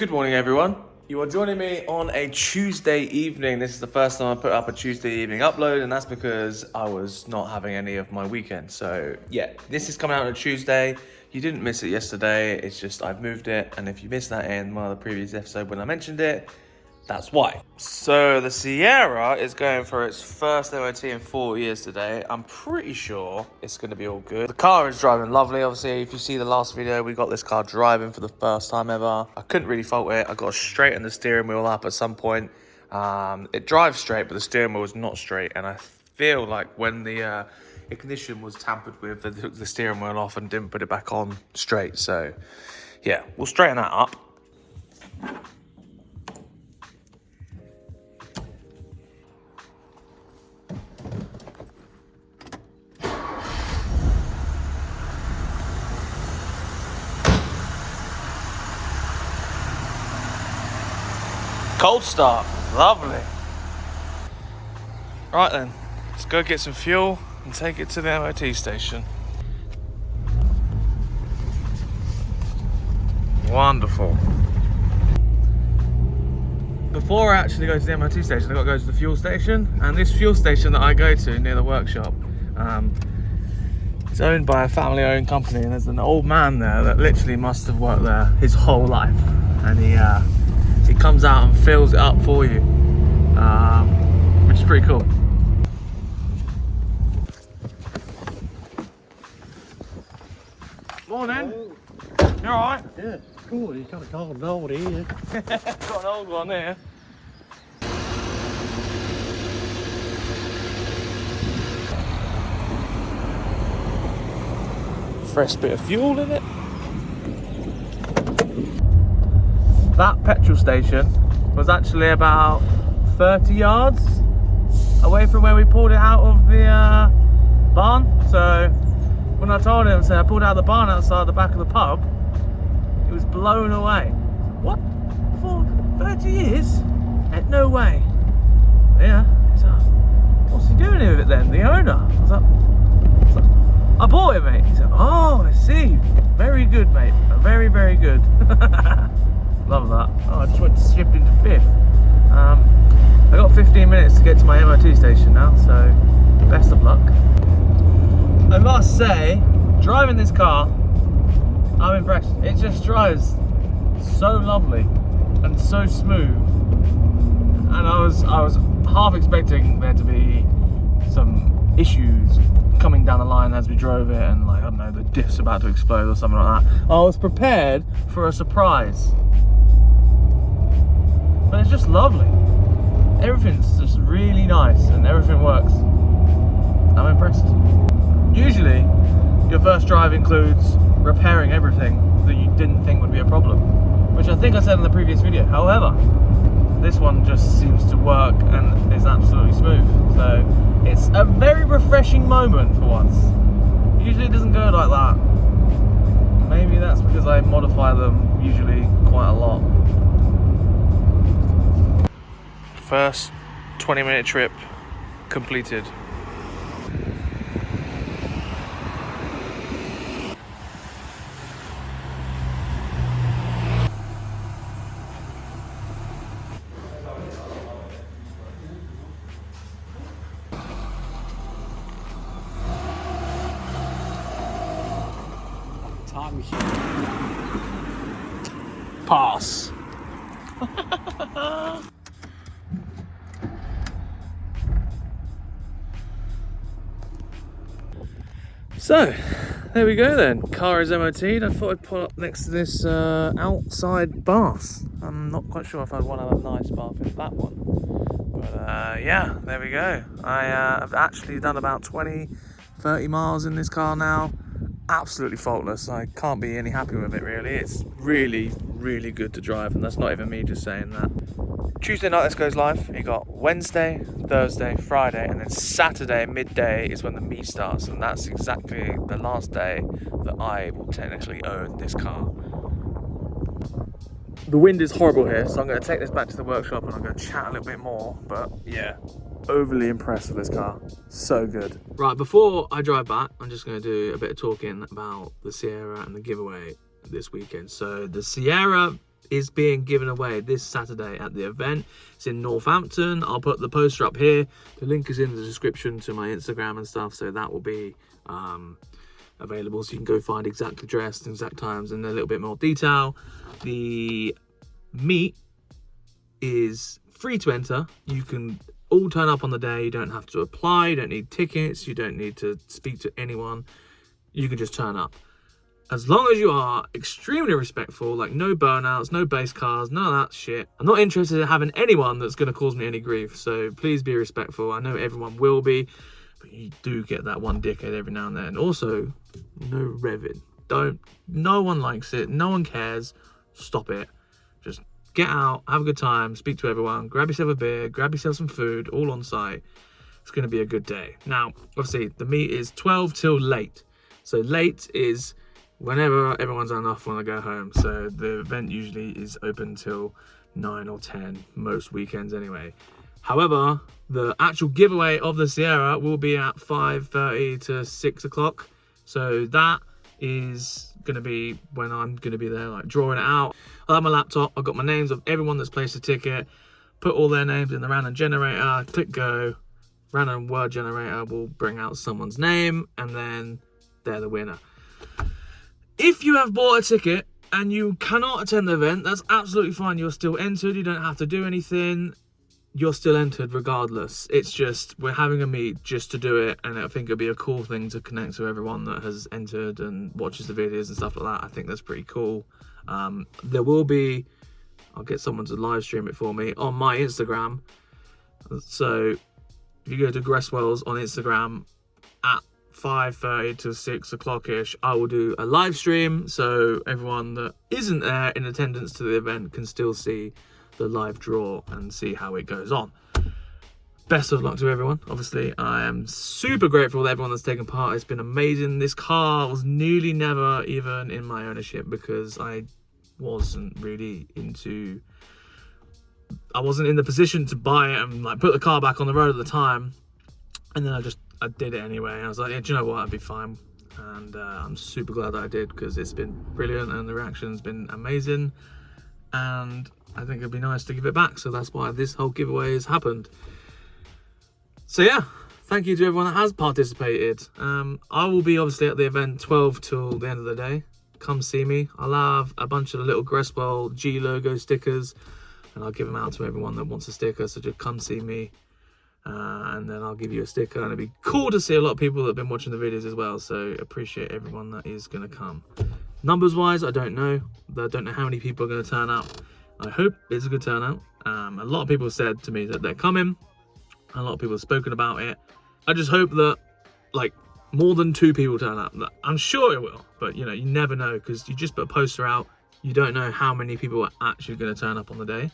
Good morning, everyone. You are joining me on a Tuesday evening. This is the first time I put up a Tuesday evening upload, and that's because I was not having any of my weekend. So yeah, this is coming out on a Tuesday. You didn't miss it yesterday. It's just I've moved it, and if you missed that in one of the previous episodes when I mentioned it, that's why. So the Sierra is going for its first MOT in 4 years today. I'm pretty sure it's going to be all good. The car is driving lovely. Obviously, if you see the last video, we got this car driving for the first time ever. I couldn't really fault it. I got to straighten the steering wheel up at some point. It drives straight, but the steering wheel is not straight. And I feel like when the ignition was tampered with, they took the steering wheel off and didn't put it back on straight. So yeah, we'll straighten that up. Cold start, lovely. Right then, let's go get some fuel and take it to the MOT station. Wonderful. Before I actually go to the MOT station, I've got to go to the fuel station. And this fuel station that I go to near the workshop, it's owned by a family-owned company, and there's an old man there that literally must have worked there his whole life. And he comes out and fills it up for you, which is pretty cool. Morning. You alright? Yeah, cool. You kind of called it old, here. Got an old one there. Fresh bit of fuel in it. That petrol station was actually about 30 yards away from where we pulled it out of the barn. So when I told him, I pulled out of the barn outside the back of the pub, he was blown away. What? For 30 years? No way. Yeah. So what's he doing with it then? The owner? I was like, I bought it, mate. He said, oh, I see. Very good, mate. Very, very good. Love that. Oh, I just went to shift into fifth. I got 15 minutes to get to my MOT station now, so best of luck. I must say, driving this car, I'm impressed. It just drives so lovely and so smooth. And I was half expecting there to be some issues coming down the line as we drove it, and like, I don't know, the diff's about to explode or something like that. I was prepared for a surprise. But it's just lovely. Everything's just really nice and everything works. I'm impressed. Usually, your first drive includes repairing everything that you didn't think would be a problem, which I think I said in the previous video. However, this one just seems to work and is absolutely smooth. So it's a very refreshing moment for once. Usually it doesn't go like that. Maybe that's because I modify them usually quite a lot. First 20-minute trip completed. Time machine. Pass. So, there we go then. Car is MOT'd. I thought I'd pull up next to this outside bath. I'm not quite sure if I'd want to have a nice bath in that one. But yeah, there we go. I've actually done about 20-30 miles in this car now. Absolutely faultless. I can't be any happier with it, really. It's really, really good to drive, and that's not even me just saying that. Tuesday night this goes live. You got Wednesday, Thursday, Friday, and then Saturday midday is when the meet starts, and that's exactly the last day that I will technically own this car. The wind is horrible here, so I'm going to take this back to the workshop and I'm going to chat a little bit more, but yeah, overly impressed with this car. So good. Right, before I drive back, I'm just going to do a bit of talking about the Sierra and the giveaway this weekend. So the Sierra is being given away this Saturday at the event. It's in Northampton. I'll put the poster up here. The link is in the description to my Instagram and stuff, so that will be available, so you can go find exact address and exact times and a little bit more detail. The meet is free to enter. You can all turn up on the day. You don't have to apply, you don't need tickets, you don't need to speak to anyone. You can just turn up. As long as you are extremely respectful, like no burnouts, no base cars, none of that shit. I'm not interested in having anyone that's going to cause me any grief, so please be respectful. I know everyone will be, but you do get that one dickhead every now and then. Also, no revving. No one likes it, no one cares. Stop it. Just get out, have a good time, speak to everyone, grab yourself a beer, grab yourself some food, all on site. It's going to be a good day. Now, obviously, the meet is 12 till late. So late is whenever everyone's enough want to go home. So the event usually is open till 9 or 10, most weekends anyway. However, the actual giveaway of the Sierra will be at 5:30 to 6 o'clock. So that is going to be when I'm going to be there, like drawing it out. I'll have my laptop, I've got my names of everyone that's placed a ticket, put all their names in the random generator, click go, random word generator will bring out someone's name, and then they're the winner. If you have bought a ticket and you cannot attend the event, that's absolutely fine. You're still entered. You don't have to do anything. You're still entered regardless. It's just, we're having a meet just to do it, and I think it'll be a cool thing to connect to everyone that has entered and watches the videos and stuff like that. I think that's pretty cool. There will be, I'll get someone to live stream it for me on my Instagram. So if you go to Gresswells on Instagram at 5:30 to 6 o'clock-ish, I will do a live stream, so everyone that isn't there in attendance to the event can still see the live draw and see how it goes on. Best of luck to everyone. Obviously, I am super grateful to everyone that's taken part. It's been amazing. This car was nearly never even in my ownership because I wasn't really I wasn't in the position to buy it and like put the car back on the road at the time. And then I did it anyway. I was like, yeah, do you know what? I'd be fine. And I'm super glad that I did, because it's been brilliant and the reaction's been amazing. And I think it'd be nice to give it back. So that's why this whole giveaway has happened. So yeah, thank you to everyone that has participated. I will be obviously at the event 12 till the end of the day. Come see me. I'll have a bunch of the little Gresswell G logo stickers, and I'll give them out to everyone that wants a sticker. So just come see me. And then I'll give you a sticker, and it'd be cool to see a lot of people that have been watching the videos as well, so appreciate everyone that is going to come. Numbers wise, I don't know how many people are going to turn up. I hope it's a good turnout. A lot of people said to me that they're coming, a lot of people have spoken about it. I just hope that like more than 2 people turn up. I'm sure it will, but you know, you never know, because you just put a poster out, you don't know how many people are actually going to turn up on the day.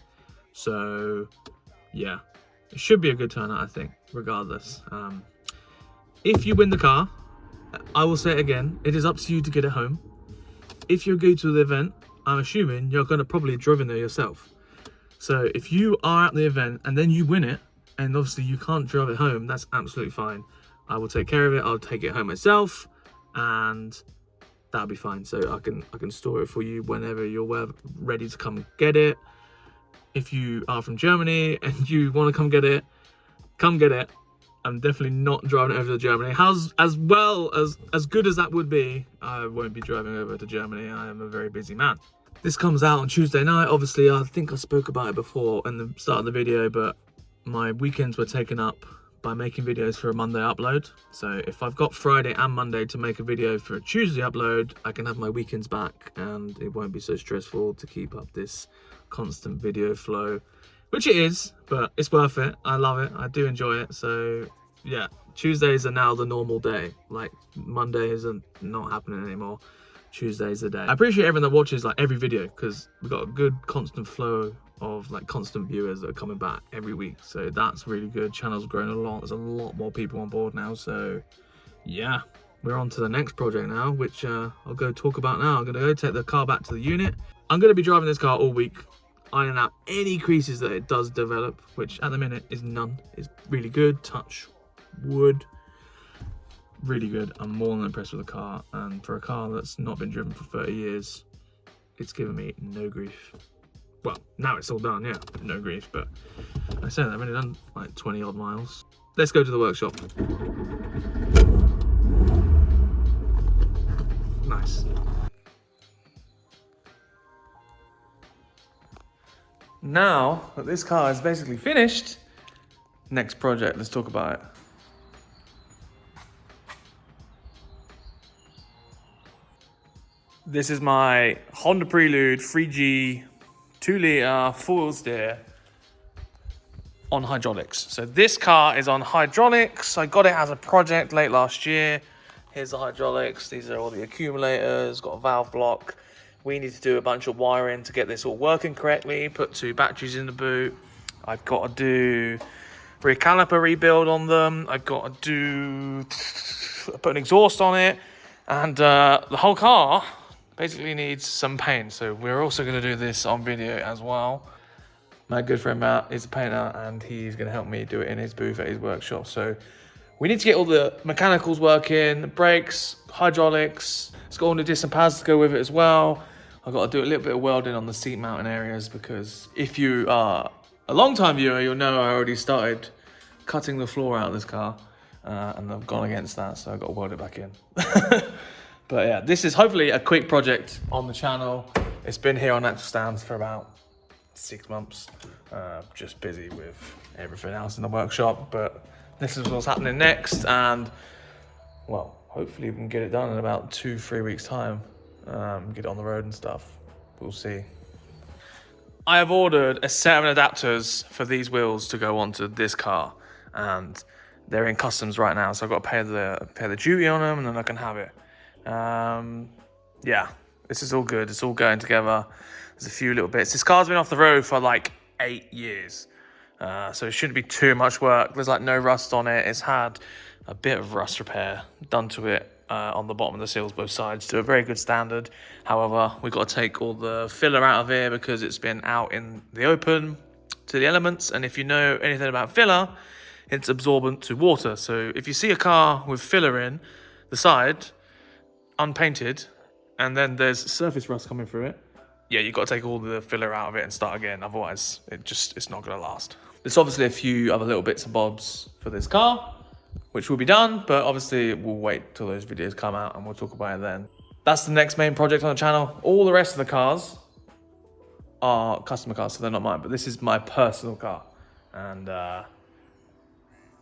So yeah, it should be a good turnout, I think, regardless. If you win the car, I will say it again, it is up to you to get it home. If you go to the event, I'm assuming you're going to probably have driven there yourself. So if you are at the event and then you win it, and obviously you can't drive it home, that's absolutely fine. I will take care of it. I'll take it home myself, and that'll be fine. So I can store it for you whenever you're ready to come get it. If you are from Germany and you want to come get it, come get it. I'm definitely not driving it over to Germany. As good as that would be, I won't be driving over to Germany. I am a very busy man. This comes out on Tuesday night. Obviously, I think I spoke about it before in the start of the video, but my weekends were taken up by making videos for a Monday upload. So if I've got Friday and Monday to make a video for a Tuesday upload, I can have my weekends back, and it won't be so stressful to keep up this constant video flow, which it is, but it's worth it. I love it. I do enjoy it. So yeah, Tuesdays are now the normal day. Like Mondays are not happening anymore. Tuesday's the day. I appreciate everyone that watches like every video, because we've got a good constant flow of like constant viewers that are coming back every week. So that's really good. Channel's grown a lot. There's a lot more people on board now. So yeah, we're on to the next project now, which I'll go talk about now. I'm gonna go take the car back to the unit. I'm gonna be driving this car all week, ironing out any creases that it does develop, which at the minute is none. It's really good. Touch wood. Really good. I'm more than impressed with the car, and for a car that's not been driven for 30 years, it's given me no grief. Well, now it's all done, yeah, no grief, but I said I've only done like 20 odd miles. Let's go to the workshop. Nice. Now that this car is basically finished, next project, let's talk about it. This is my Honda Prelude 3G 2-litre 4-wheel steer on hydraulics. So this car is on hydraulics. I got it as a project late last year. Here's the hydraulics. These are all the accumulators, got a valve block. We need to do a bunch of wiring to get this all working correctly, put 2 batteries in the boot. I've got to do rear caliper rebuild on them. I've got to put an exhaust on it. And the whole car basically needs some paint. So we're also going to do this on video as well. My good friend Matt is a painter and he's going to help me do it in his booth at his workshop. So we need to get all the mechanicals working, brakes, hydraulics. It's got all the distant pads to go with it as well. I've got to do a little bit of welding on the seat mounting areas because if you are a long-time viewer, you'll know I already started cutting the floor out of this car and I've gone against that, so I've got to weld it back in. But yeah, this is hopefully a quick project on the channel. It's been here on actual stands for about 6 months. Just busy with everything else in the workshop, but this is what's happening next, and well, hopefully we can get it done in about 2-3 weeks time. Get it on the road and stuff. We'll see. I have ordered a set of adapters for these wheels to go onto this car, and they're in customs right now, so I've got to pay the duty on them, and then I can have it. Yeah, this is all good. It's all going together. There's a few little bits. This car's been off the road for like 8 years, so it shouldn't be too much work. There's like no rust on it. It's had a bit of rust repair done to it on the bottom of the seals, both sides, to a very good standard. However, we've got to take all the filler out of here because it's been out in the open to the elements. And if you know anything about filler, it's absorbent to water. So if you see a car with filler in the side, unpainted, and then there's surface rust coming through it, yeah, you've got to take all the filler out of it and start again. Otherwise, it's not going to last. There's obviously a few other little bits and bobs for this car, which will be done, but obviously we'll wait till those videos come out and we'll talk about it then. That's the next main project on the channel. All the rest of the cars are customer cars, so they're not mine, but this is my personal car. And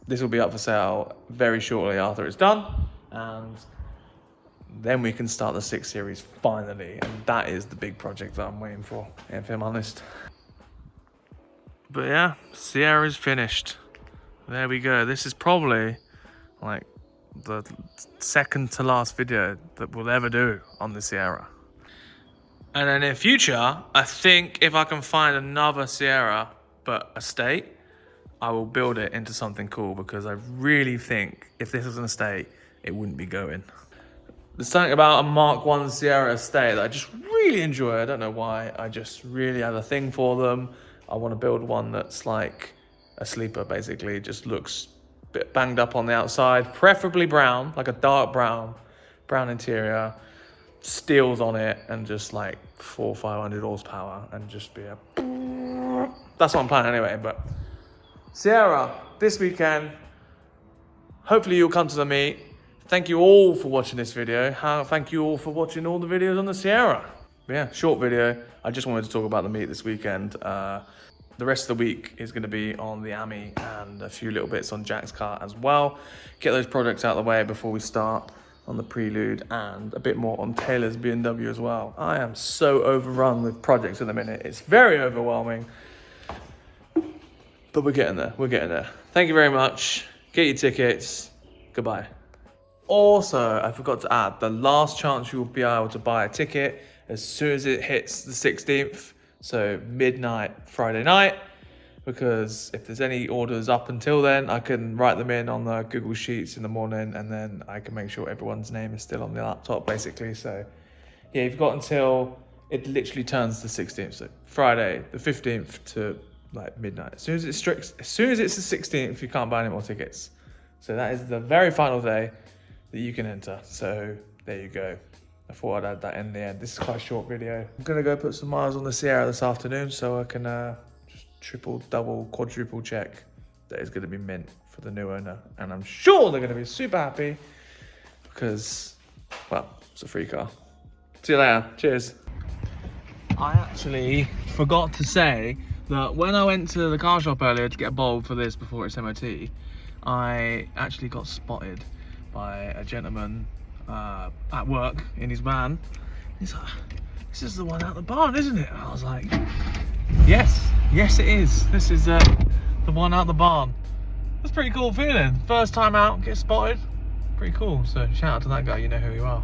this will be up for sale very shortly after it's done. And then we can start the 6 Series finally. And that is the big project that I'm waiting for, if I'm honest. But yeah, Sierra's finished. There we go. This is probably like the second to last video that we'll ever do on the Sierra. And then in future, I think if I can find another Sierra, but estate, I will build it into something cool, because I really think if this was an estate, it wouldn't be going. There's something about a Mark 1 Sierra estate that I just really enjoy. I don't know why. I just really have a thing for them. I want to build one that's like a sleeper, basically. It just looks a bit banged up on the outside, preferably brown, like a dark brown interior, steels on it, and just like 400 or 500 horsepower, and just be a... That's what I'm planning anyway. But Sierra, this weekend, hopefully you'll come to the meet. Thank you all for watching this video. Thank you all for watching all the videos on the Sierra. Yeah, short video. I just wanted to talk about the meet this weekend. The rest of the week is going to be on the Ami and a few little bits on Jack's car as well. Get those projects out of the way before we start on the Prelude, and a bit more on Taylor's BMW as well. I am so overrun with projects at the minute. It's very overwhelming. But we're getting there. We're getting there. Thank you very much. Get your tickets. Goodbye. Also, I forgot to add, the last chance you will be able to buy a ticket as soon as it hits the 16th, so midnight Friday night, because if there's any orders up until then, I can write them in on the Google Sheets in the morning, and then I can make sure everyone's name is still on the laptop, basically. So yeah, you've got until it literally turns the 16th, so Friday the 15th to like midnight. As soon as it's the 16th, you can't buy any more tickets. So that is the very final day that you can enter. So there you go. I thought I'd add that in the end. This is quite a short video. I'm gonna go put some miles on the Sierra this afternoon so I can just triple, double, quadruple check that it's gonna be mint for the new owner. And I'm sure they're gonna be super happy because, well, it's a free car. See you later, cheers. I actually forgot to say that when I went to the car shop earlier to get a bulb for this before its MOT, I actually got spotted by a gentleman at work in his van. He's like, this is the one out the barn, isn't it? And I was like, yes it is. This is the one out the barn. That's a pretty cool feeling. First time out, get spotted. Pretty cool. So shout out to that guy, you know who you are.